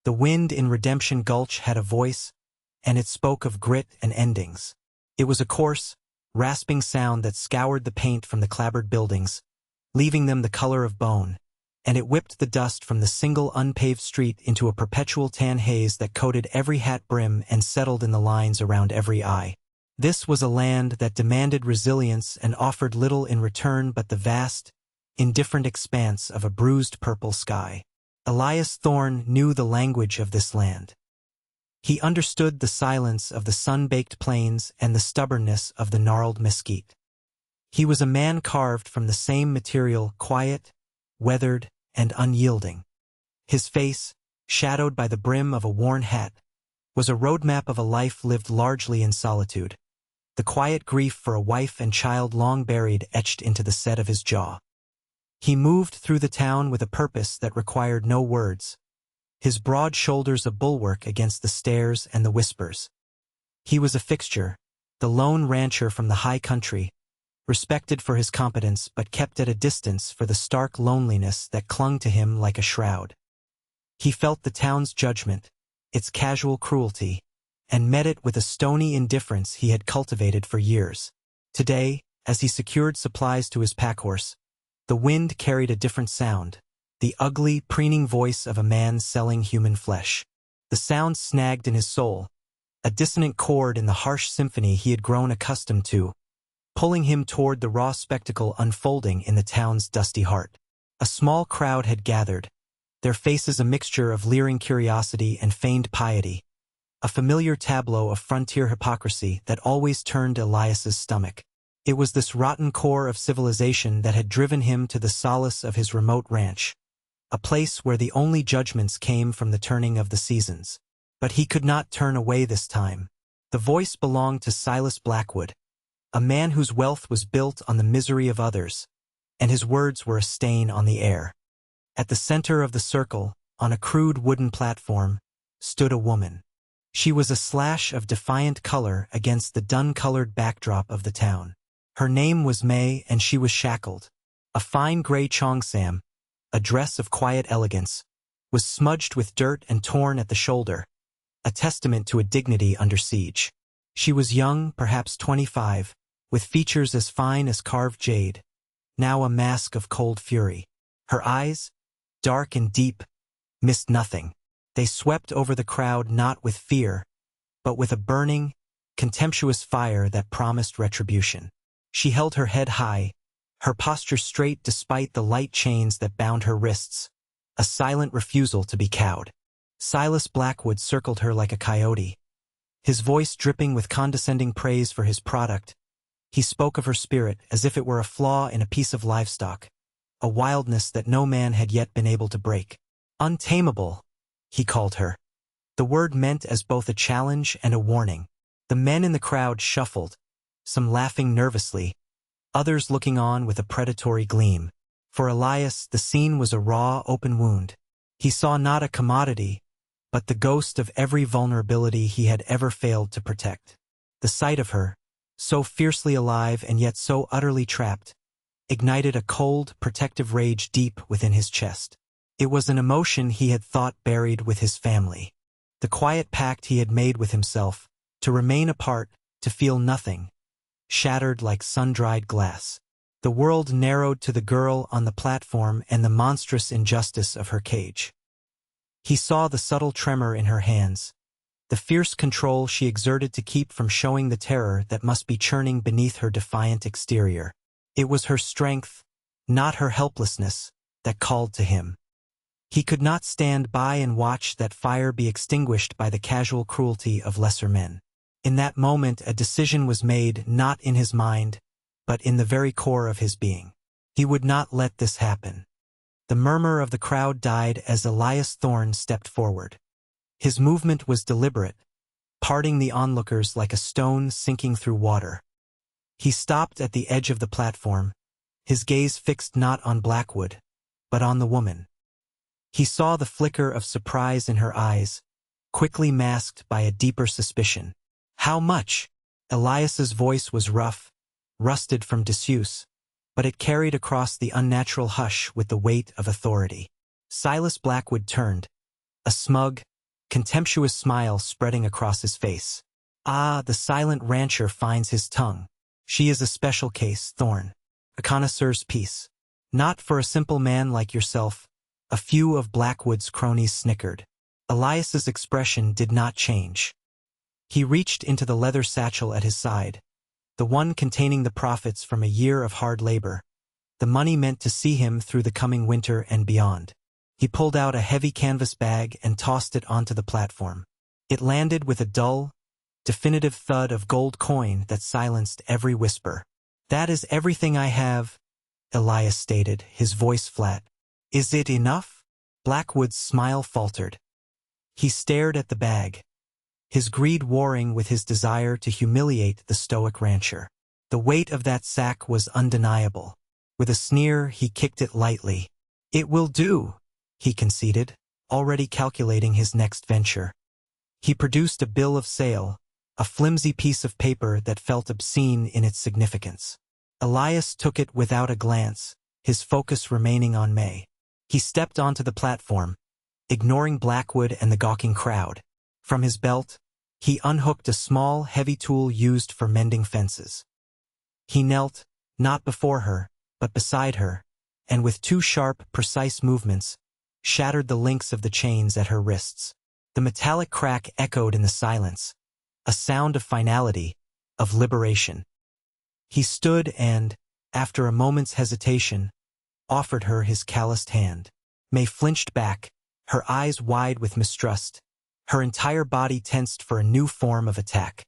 The wind in Redemption Gulch had a voice, and it spoke of grit and endings. It was a coarse, rasping sound that scoured the paint from the clapboard buildings, leaving them the color of bone, and it whipped the dust from the single unpaved street into a perpetual tan haze that coated every hat brim and settled in the lines around every eye. This was a land that demanded resilience and offered little in return but the vast, indifferent expanse of a bruised purple sky. Elias Thorne knew the language of this land. He understood the silence of the sun-baked plains and the stubbornness of the gnarled mesquite. He was a man carved from the same material, quiet, weathered, and unyielding. His face, shadowed by the brim of a worn hat, was a roadmap of a life lived largely in solitude, the quiet grief for a wife and child long buried etched into the set of his jaw. He moved through the town with a purpose that required no words, his broad shoulders a bulwark against the stares and the whispers. He was a fixture, the lone rancher from the high country, respected for his competence but kept at a distance for the stark loneliness that clung to him like a shroud. He felt the town's judgment, its casual cruelty, and met it with a stony indifference he had cultivated for years. Today, as he secured supplies to his packhorse, the wind carried a different sound, the ugly, preening voice of a man selling human flesh. The sound snagged in his soul, a dissonant chord in the harsh symphony he had grown accustomed to, pulling him toward the raw spectacle unfolding in the town's dusty heart. A small crowd had gathered, their faces a mixture of leering curiosity and feigned piety, a familiar tableau of frontier hypocrisy that always turned Elias's stomach. It was this rotten core of civilization that had driven him to the solace of his remote ranch, a place where the only judgments came from the turning of the seasons. But he could not turn away this time. The voice belonged to Silas Blackwood, a man whose wealth was built on the misery of others, and his words were a stain on the air. At the center of the circle, on a crude wooden platform, stood a woman. She was a slash of defiant color against the dun-colored backdrop of the town. Her name was May, and she was shackled. A fine gray cheongsam, a dress of quiet elegance, was smudged with dirt and torn at the shoulder, a testament to a dignity under siege. She was young, perhaps 25, with features as fine as carved jade, now a mask of cold fury. Her eyes, dark and deep, missed nothing. They swept over the crowd not with fear, but with a burning, contemptuous fire that promised retribution. She held her head high, her posture straight despite the light chains that bound her wrists, a silent refusal to be cowed. Silas Blackwood circled her like a coyote, his voice dripping with condescending praise for his product. He spoke of her spirit as if it were a flaw in a piece of livestock, a wildness that no man had yet been able to break. Untamable, he called her. The word meant as both a challenge and a warning. The men in the crowd shuffled, some laughing nervously, others looking on with a predatory gleam. For Elias, the scene was a raw, open wound. He saw not a commodity, but the ghost of every vulnerability he had ever failed to protect. The sight of her, so fiercely alive and yet so utterly trapped, ignited a cold, protective rage deep within his chest. It was an emotion he had thought buried with his family. The quiet pact he had made with himself, to remain apart, to feel nothing, shattered like sun-dried glass. The world narrowed to the girl on the platform and the monstrous injustice of her cage. He saw the subtle tremor in her hands, the fierce control she exerted to keep from showing the terror that must be churning beneath her defiant exterior. It was her strength, not her helplessness, that called to him. He could not stand by and watch that fire be extinguished by the casual cruelty of lesser men. In that moment a decision was made not in his mind, but in the very core of his being. He would not let this happen. The murmur of the crowd died as Elias Thorne stepped forward. His movement was deliberate, parting the onlookers like a stone sinking through water. He stopped at the edge of the platform, his gaze fixed not on Blackwood, but on the woman. He saw the flicker of surprise in her eyes, quickly masked by a deeper suspicion. "How much?" Elias's voice was rough, rusted from disuse, but it carried across the unnatural hush with the weight of authority. Silas Blackwood turned, a smug, contemptuous smile spreading across his face. Ah, the silent rancher finds his tongue. She is a special case, Thorn. A connoisseur's piece. Not for a simple man like yourself. A few of Blackwood's cronies snickered. Elias's expression did not change. He reached into the leather satchel at his side, the one containing the profits from a year of hard labor, the money meant to see him through the coming winter and beyond. He pulled out a heavy canvas bag and tossed it onto the platform. It landed with a dull, definitive thud of gold coin that silenced every whisper. "That is everything I have," Elias stated, his voice flat. "Is it enough?" Blackwood's smile faltered. He stared at the bag, his greed warring with his desire to humiliate the stoic rancher. The weight of that sack was undeniable. With a sneer, he kicked it lightly. "It will do," he conceded, already calculating his next venture. He produced a bill of sale, a flimsy piece of paper that felt obscene in its significance. Elias took it without a glance, his focus remaining on May. He stepped onto the platform, ignoring Blackwood and the gawking crowd. From his belt, he unhooked a small, heavy tool used for mending fences. He knelt, not before her, but beside her, and with two sharp, precise movements, shattered the links of the chains at her wrists. The metallic crack echoed in the silence, a sound of finality, of liberation. He stood and, after a moment's hesitation, offered her his calloused hand. May flinched back, her eyes wide with mistrust, her entire body tensed for a new form of attack.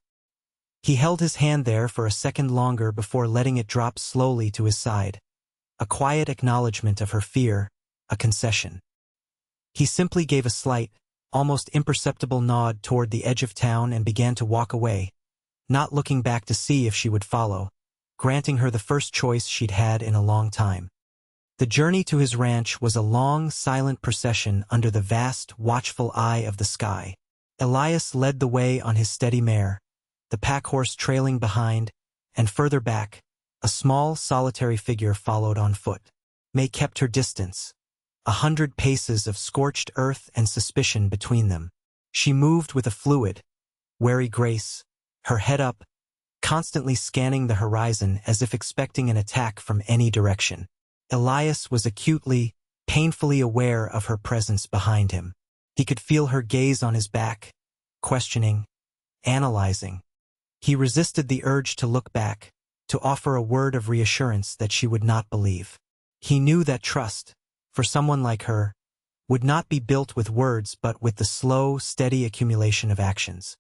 He held his hand there for a second longer before letting it drop slowly to his side, a quiet acknowledgement of her fear, a concession. He simply gave a slight, almost imperceptible nod toward the edge of town and began to walk away, not looking back to see if she would follow, granting her the first choice she'd had in a long time. The journey to his ranch was a long, silent procession under the vast, watchful eye of the sky. Elias led the way on his steady mare, the pack-horse trailing behind, and further back, a small, solitary figure followed on foot. May kept her distance, 100 paces of scorched earth and suspicion between them. She moved with a fluid, wary grace, her head up, constantly scanning the horizon as if expecting an attack from any direction. Elias was acutely, painfully aware of her presence behind him. He could feel her gaze on his back, questioning, analyzing. He resisted the urge to look back, to offer a word of reassurance that she would not believe. He knew that trust, for someone like her, would not be built with words but with the slow, steady accumulation of actions.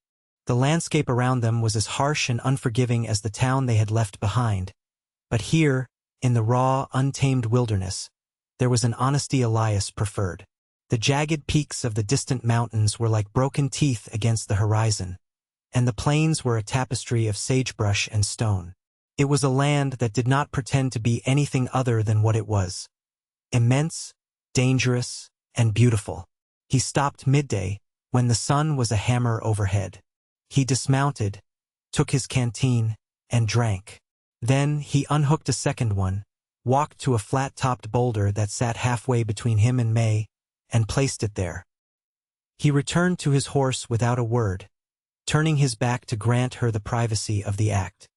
The landscape around them was as harsh and unforgiving as the town they had left behind, but here, in the raw, untamed wilderness, there was an honesty Elias preferred. The jagged peaks of the distant mountains were like broken teeth against the horizon, and the plains were a tapestry of sagebrush and stone. It was a land that did not pretend to be anything other than what it was. Immense, dangerous, and beautiful. He stopped midday, when the sun was a hammer overhead. He dismounted, took his canteen, and drank. Then he unhooked a second one, walked to a flat-topped boulder that sat halfway between him and May, and placed it there. He returned to his horse without a word, turning his back to grant her the privacy of the act.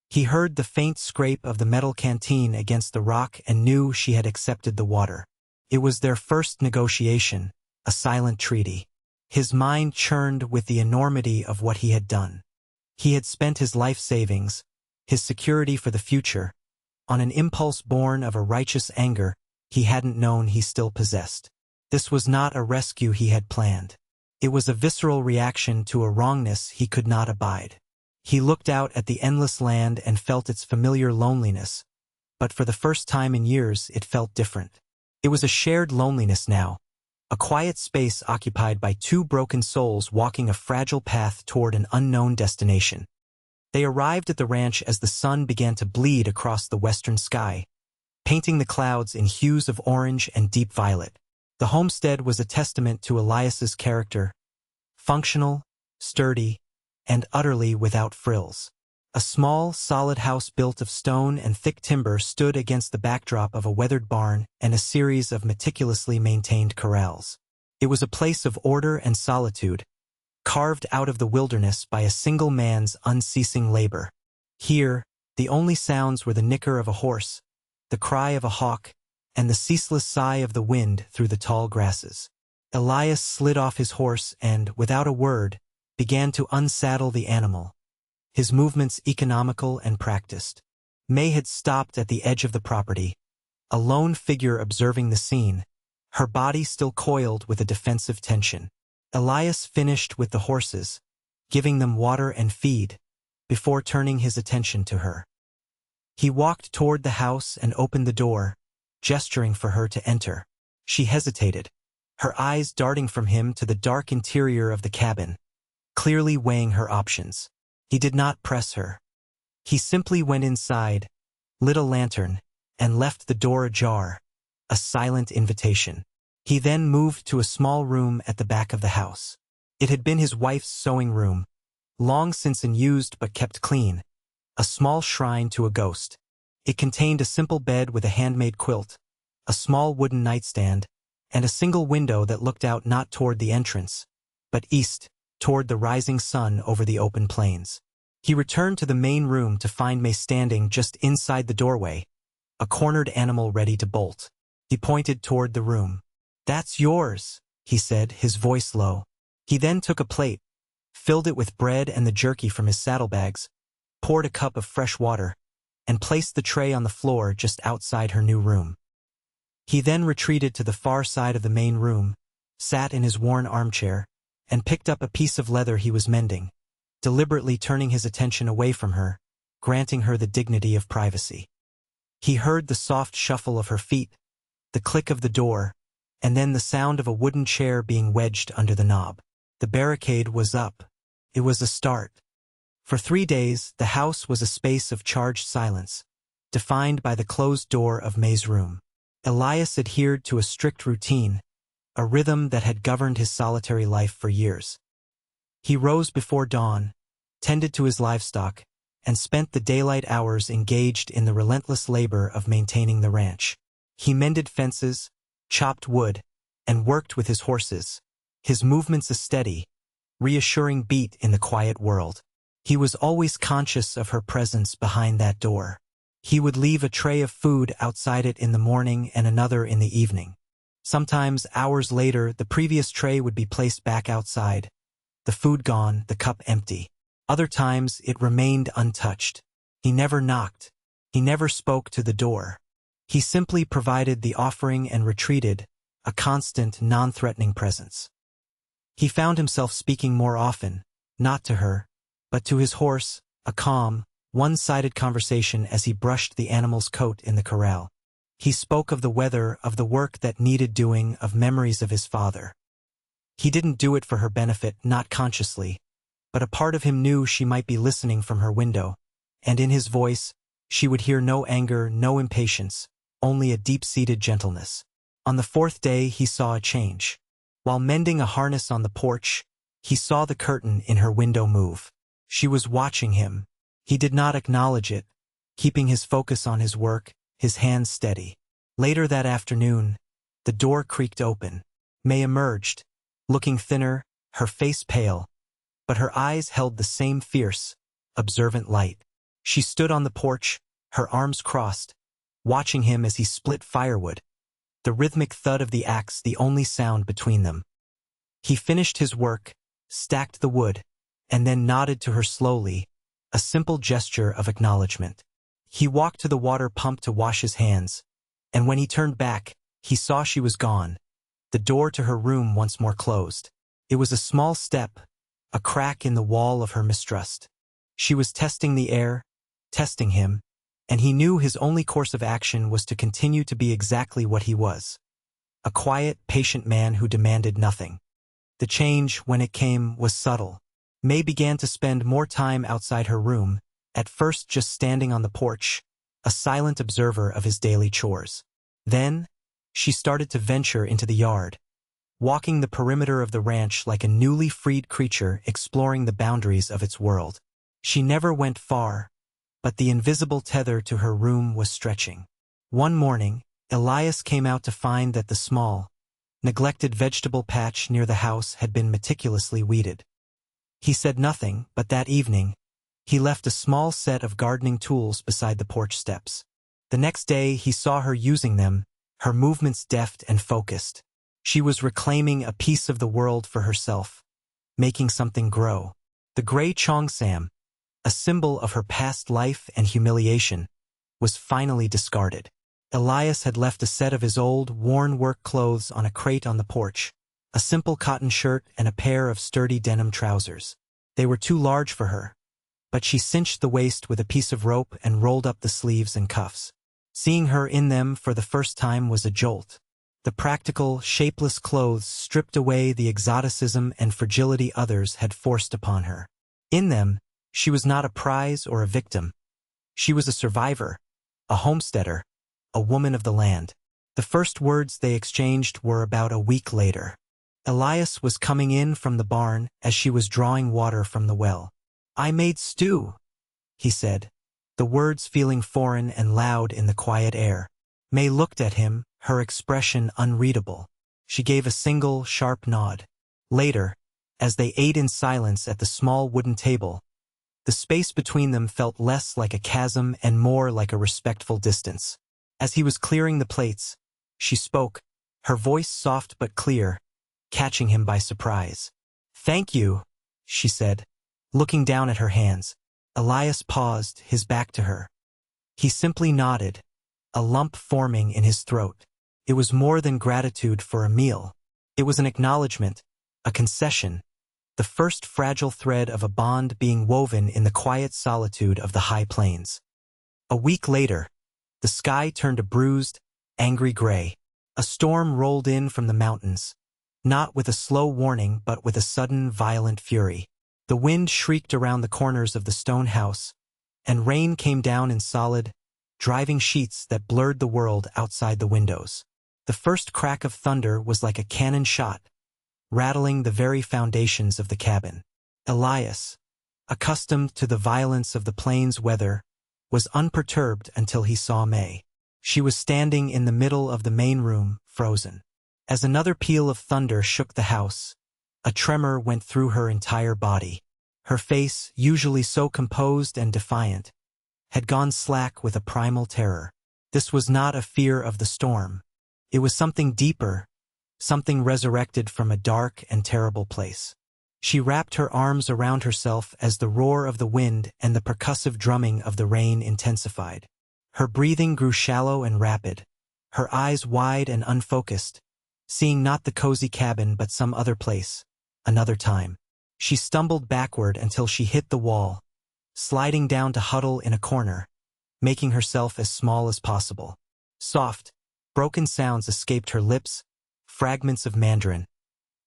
He heard the faint scrape of the metal canteen against the rock and knew she had accepted the water. It was their first negotiation, a silent treaty. His mind churned with the enormity of what he had done. He had spent his life savings, his security for the future, on an impulse born of a righteous anger he hadn't known he still possessed. This was not a rescue he had planned. It was a visceral reaction to a wrongness he could not abide. He looked out at the endless land and felt its familiar loneliness, but for the first time in years it felt different. It was a shared loneliness now, a quiet space occupied by two broken souls walking a fragile path toward an unknown destination. They arrived at the ranch as the sun began to bleed across the western sky, painting the clouds in hues of orange and deep violet. The homestead was a testament to Elias's character, functional, sturdy, and utterly without frills. A small, solid house built of stone and thick timber stood against the backdrop of a weathered barn and a series of meticulously maintained corrals. It was a place of order and solitude, carved out of the wilderness by a single man's unceasing labor. Here, the only sounds were the nicker of a horse, the cry of a hawk, and the ceaseless sigh of the wind through the tall grasses. Elias slid off his horse and, without a word, began to unsaddle the animal, his movements economical and practiced. May had stopped at the edge of the property, a lone figure observing the scene, her body still coiled with a defensive tension. Elias finished with the horses, giving them water and feed, before turning his attention to her. He walked toward the house and opened the door, gesturing for her to enter. She hesitated, her eyes darting from him to the dark interior of the cabin, clearly weighing her options. He did not press her. He simply went inside, lit a lantern, and left the door ajar, a silent invitation. He then moved to a small room at the back of the house. It had been his wife's sewing room, long since unused but kept clean, a small shrine to a ghost. It contained a simple bed with a handmade quilt, a small wooden nightstand, and a single window that looked out not toward the entrance, but east, toward the rising sun over the open plains. He returned to the main room to find May standing just inside the doorway, a cornered animal ready to bolt. He pointed toward the room. "That's yours," he said, his voice low. He then took a plate, filled it with bread and the jerky from his saddlebags, poured a cup of fresh water, and placed the tray on the floor just outside her new room. He then retreated to the far side of the main room, sat in his worn armchair, and picked up a piece of leather he was mending, deliberately turning his attention away from her, granting her the dignity of privacy. He heard the soft shuffle of her feet, the click of the door, and then the sound of a wooden chair being wedged under the knob. The barricade was up. It was a start. For 3 days, the house was a space of charged silence, defined by the closed door of May's room. Elias adhered to a strict routine, a rhythm that had governed his solitary life for years. He rose before dawn, tended to his livestock, and spent the daylight hours engaged in the relentless labor of maintaining the ranch. He mended fences, chopped wood, and worked with his horses, his movements a steady, reassuring beat in the quiet world. He was always conscious of her presence behind that door. He would leave a tray of food outside it in the morning and another in the evening. Sometimes, hours later, the previous tray would be placed back outside, the food gone, the cup empty. Other times, it remained untouched. He never knocked. He never spoke to the door. He simply provided the offering and retreated, a constant, non-threatening presence. He found himself speaking more often, not to her, but to his horse, a calm, one-sided conversation as he brushed the animal's coat in the corral. He spoke of the weather, of the work that needed doing, of memories of his father. He didn't do it for her benefit, not consciously, but a part of him knew she might be listening from her window, and in his voice, she would hear no anger, no impatience, only a deep-seated gentleness. On the 4th day, he saw a change. While mending a harness on the porch, he saw the curtain in her window move. She was watching him. He did not acknowledge it, keeping his focus on his work, his hands steady. Later that afternoon, the door creaked open. May emerged, looking thinner, her face pale, but her eyes held the same fierce, observant light. She stood on the porch, her arms crossed, watching him as he split firewood, the rhythmic thud of the axe the only sound between them. He finished his work, stacked the wood, and then nodded to her slowly, a simple gesture of acknowledgement. He walked to the water pump to wash his hands, and when he turned back, he saw she was gone, the door to her room once more closed. It was a small step, a crack in the wall of her mistrust. She was testing the air, testing him, and he knew his only course of action was to continue to be exactly what he was, a quiet, patient man who demanded nothing. The change, when it came, was subtle. May began to spend more time outside her room, at first just standing on the porch, a silent observer of his daily chores. Then, she started to venture into the yard, walking the perimeter of the ranch like a newly freed creature exploring the boundaries of its world. She never went far, but the invisible tether to her room was stretching. One morning, Elias came out to find that the small, neglected vegetable patch near the house had been meticulously weeded. He said nothing, but that evening, he left a small set of gardening tools beside the porch steps. The next day he saw her using them, her movements deft and focused. She was reclaiming a piece of the world for herself, making something grow. The gray cheongsam, a symbol of her past life and humiliation, was finally discarded. Elias had left a set of his old, worn work clothes on a crate on the porch, a simple cotton shirt and a pair of sturdy denim trousers. They were too large for her, but she cinched the waist with a piece of rope and rolled up the sleeves and cuffs. Seeing her in them for the first time was a jolt. The practical, shapeless clothes stripped away the exoticism and fragility others had forced upon her. In them, she was not a prize or a victim. She was a survivor, a homesteader, a woman of the land. The first words they exchanged were about a week later. Elias was coming in from the barn as she was drawing water from the well. "I made stew," he said, the words feeling foreign and loud in the quiet air. May looked at him, her expression unreadable. She gave a single, sharp nod. Later, as they ate in silence at the small wooden table, the space between them felt less like a chasm and more like a respectful distance. As he was clearing the plates, she spoke, her voice soft but clear, catching him by surprise. "Thank you," she said, looking down at her hands. Elias paused, his back to her. He simply nodded, a lump forming in his throat. It was more than gratitude for a meal. It was an acknowledgement, a concession, the first fragile thread of a bond being woven in the quiet solitude of the high plains. A week later, the sky turned a bruised, angry gray. A storm rolled in from the mountains, not with a slow warning but with a sudden, violent fury. The wind shrieked around the corners of the stone house, and rain came down in solid, driving sheets that blurred the world outside the windows. The first crack of thunder was like a cannon shot, rattling the very foundations of the cabin. Elias, accustomed to the violence of the plains weather, was unperturbed until he saw May. She was standing in the middle of the main room, frozen. As another peal of thunder shook the house, a tremor went through her entire body. Her face, usually so composed and defiant, had gone slack with a primal terror. This was not a fear of the storm. It was something deeper, something resurrected from a dark and terrible place. She wrapped her arms around herself as the roar of the wind and the percussive drumming of the rain intensified. Her breathing grew shallow and rapid, her eyes wide and unfocused, seeing not the cozy cabin but some other place, another time. She stumbled backward until she hit the wall, sliding down to huddle in a corner, making herself as small as possible. Soft, broken sounds escaped her lips, fragments of Mandarin,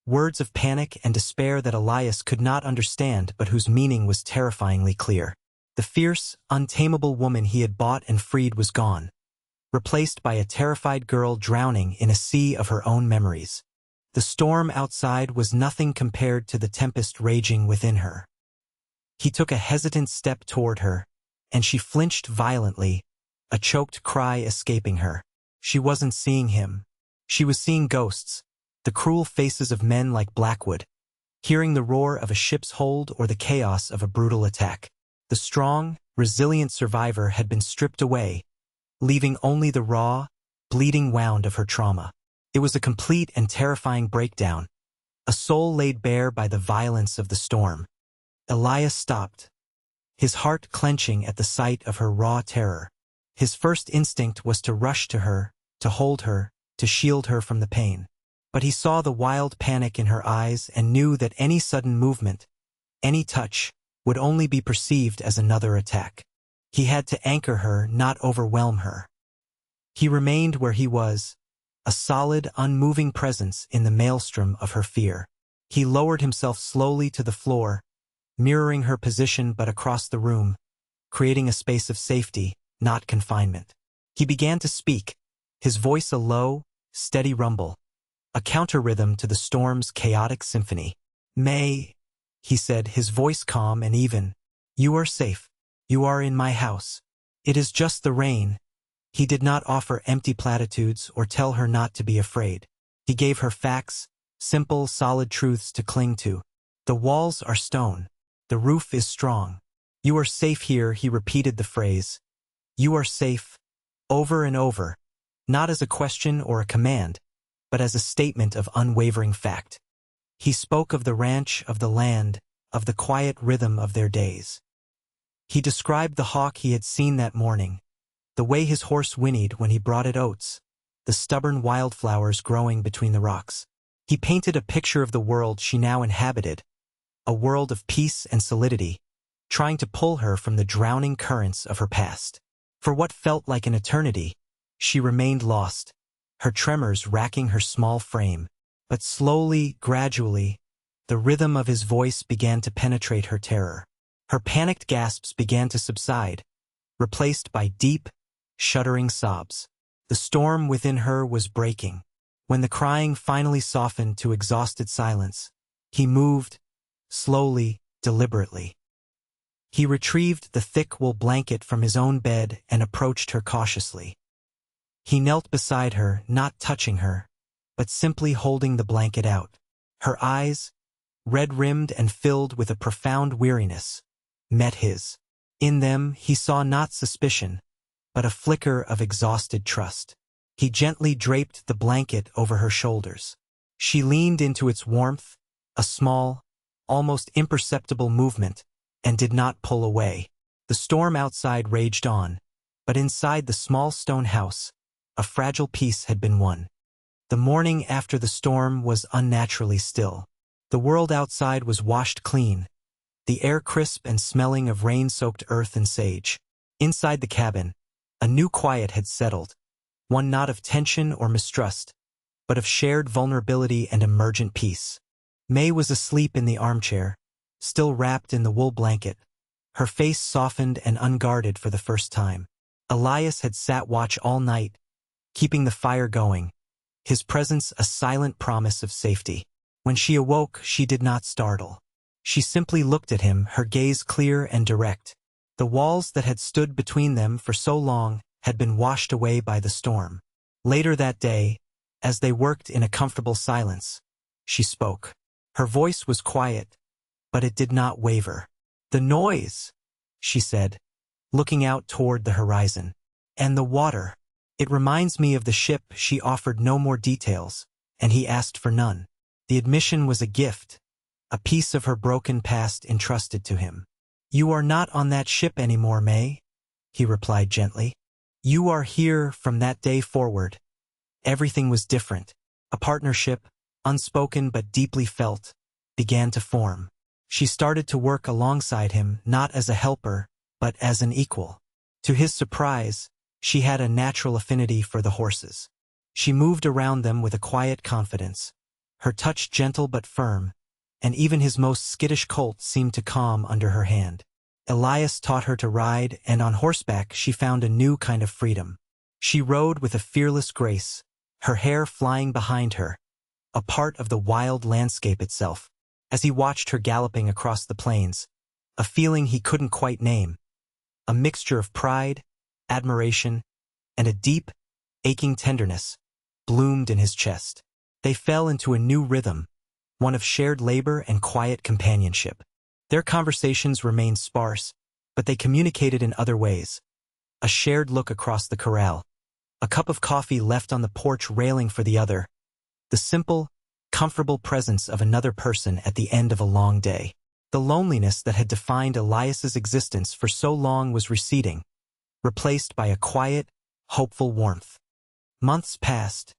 words of panic and despair that Elias could not understand but whose meaning was terrifyingly clear. The fierce, untamable woman he had bought and freed was gone, replaced by a terrified girl drowning in a sea of her own memories. The storm outside was nothing compared to the tempest raging within her. He took a hesitant step toward her, and she flinched violently, a choked cry escaping her. She wasn't seeing him. She was seeing ghosts, the cruel faces of men like Blackwood, hearing the roar of a ship's hold or the chaos of a brutal attack. The strong, resilient survivor had been stripped away, leaving only the raw, bleeding wound of her trauma. It was a complete and terrifying breakdown, a soul laid bare by the violence of the storm. Elias stopped, his heart clenching at the sight of her raw terror. His first instinct was to rush to her, to hold her, to shield her from the pain. But he saw the wild panic in her eyes and knew that any sudden movement, any touch, would only be perceived as another attack. He had to anchor her, not overwhelm her. He remained where he was, a solid, unmoving presence in the maelstrom of her fear. He lowered himself slowly to the floor, mirroring her position but across the room, creating a space of safety, not confinement. He began to speak, his voice a low, steady rumble, a counter-rhythm to the storm's chaotic symphony. "May," he said, his voice calm and even, "you are safe. You are in my house. It is just the rain." He did not offer empty platitudes or tell her not to be afraid. He gave her facts, simple, solid truths to cling to. The walls are stone. The roof is strong. You are safe here, he repeated the phrase. You are safe, over and over, not as a question or a command, but as a statement of unwavering fact. He spoke of the ranch, of the land, of the quiet rhythm of their days. He described the hawk he had seen that morning, the way his horse whinnied when he brought it oats, the stubborn wildflowers growing between the rocks. He painted a picture of the world she now inhabited, a world of peace and solidity, trying to pull her from the drowning currents of her past. For what felt like an eternity, she remained lost, her tremors racking her small frame. But slowly, gradually, the rhythm of his voice began to penetrate her terror. Her panicked gasps began to subside, replaced by deep, shuddering sobs. The storm within her was breaking. When the crying finally softened to exhausted silence, he moved, slowly, deliberately. He retrieved the thick wool blanket from his own bed and approached her cautiously. He knelt beside her, not touching her, but simply holding the blanket out. Her eyes, red-rimmed and filled with a profound weariness, met his. In them he saw not suspicion, but a flicker of exhausted trust. He gently draped the blanket over her shoulders. She leaned into its warmth, a small, almost imperceptible movement, and did not pull away. The storm outside raged on, but inside the small stone house, a fragile peace had been won. The morning after the storm was unnaturally still. The world outside was washed clean, the air crisp and smelling of rain-soaked earth and sage. Inside the cabin, a new quiet had settled, one not of tension or mistrust, but of shared vulnerability and emergent peace. May was asleep in the armchair, still wrapped in the wool blanket, her face softened and unguarded for the first time. Elias had sat watch all night, keeping the fire going, his presence a silent promise of safety. When she awoke, she did not startle. She simply looked at him, her gaze clear and direct. The walls that had stood between them for so long had been washed away by the storm. Later that day, as they worked in a comfortable silence, she spoke. Her voice was quiet, but it did not waver. "The noise," she said, looking out toward the horizon. "And the water. It reminds me of the ship." She offered no more details, and he asked for none. The admission was a gift, a piece of her broken past entrusted to him. "You are not on that ship anymore, May," he replied gently. "You are here from that day forward. Everything was different. A partnership, unspoken but deeply felt, began to form. She started to work alongside him, not as a helper, but as an equal. To his surprise, she had a natural affinity for the horses. She moved around them with a quiet confidence, her touch gentle but firm, and even his most skittish colt seemed to calm under her hand. Elias taught her to ride, and on horseback she found a new kind of freedom. She rode with a fearless grace, her hair flying behind her, a part of the wild landscape itself. As he watched her galloping across the plains, a feeling he couldn't quite name, a mixture of pride, admiration, and a deep, aching tenderness, bloomed in his chest. They fell into a new rhythm, one of shared labor and quiet companionship. Their conversations remained sparse, but they communicated in other ways. A shared look across the corral, a cup of coffee left on the porch railing for the other, the simple, comfortable presence of another person at the end of a long day. The loneliness that had defined Elias's existence for so long was receding, replaced by a quiet, hopeful warmth. Months passed,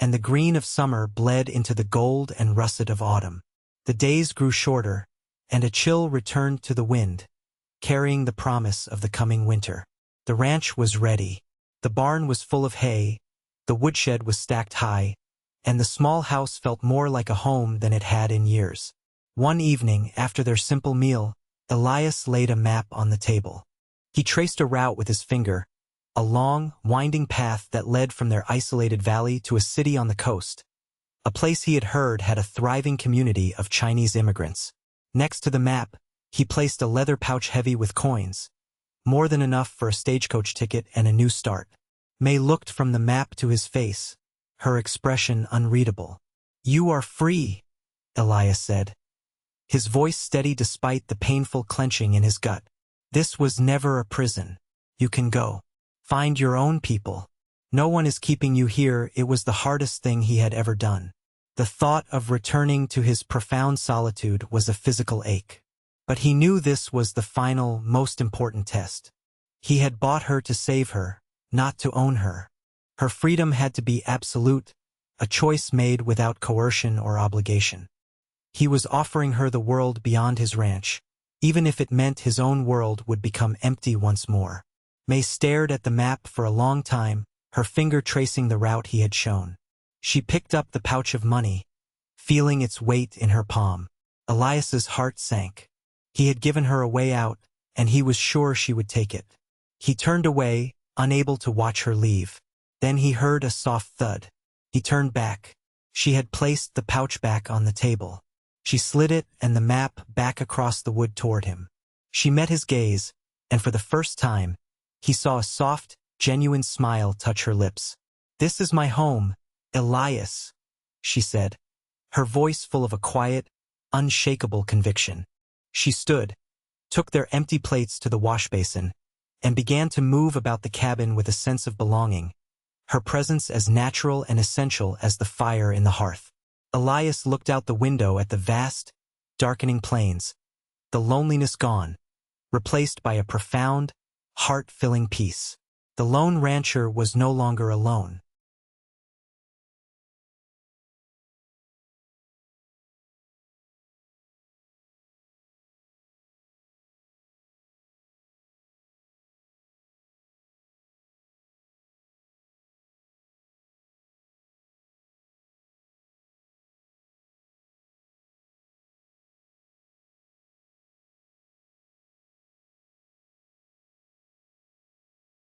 and the green of summer bled into the gold and russet of autumn. The days grew shorter, and a chill returned to the wind, carrying the promise of the coming winter. The ranch was ready. The barn was full of hay, the woodshed was stacked high, and the small house felt more like a home than it had in years. One evening, after their simple meal, Elias laid a map on the table. He traced a route with his finger, a long, winding path that led from their isolated valley to a city on the coast, a place he had heard had a thriving community of Chinese immigrants. Next to the map, he placed a leather pouch heavy with coins, more than enough for a stagecoach ticket and a new start. May looked from the map to his face, her expression unreadable. "You are free," Elias said, his voice steady despite the painful clenching in his gut. "This was never a prison. You can go. Find your own people. No one is keeping you here." It was the hardest thing he had ever done. The thought of returning to his profound solitude was a physical ache. But he knew this was the final, most important test. He had bought her to save her, not to own her. Her freedom had to be absolute, a choice made without coercion or obligation. He was offering her the world beyond his ranch, even if it meant his own world would become empty once more. May stared at the map for a long time, her finger tracing the route he had shown. She picked up the pouch of money, feeling its weight in her palm. Elias's heart sank. He had given her a way out, and he was sure she would take it. He turned away, unable to watch her leave. Then he heard a soft thud. He turned back. She had placed the pouch back on the table. She slid it and the map back across the wood toward him. She met his gaze, and for the first time, he saw a soft, genuine smile touch her lips. "This is my home, Elias," she said, her voice full of a quiet, unshakable conviction. She stood, took their empty plates to the wash basin, and began to move about the cabin with a sense of belonging, her presence as natural and essential as the fire in the hearth. Elias looked out the window at the vast, darkening plains, the loneliness gone, replaced by a profound, heart-filling peace. The lone rancher was no longer alone.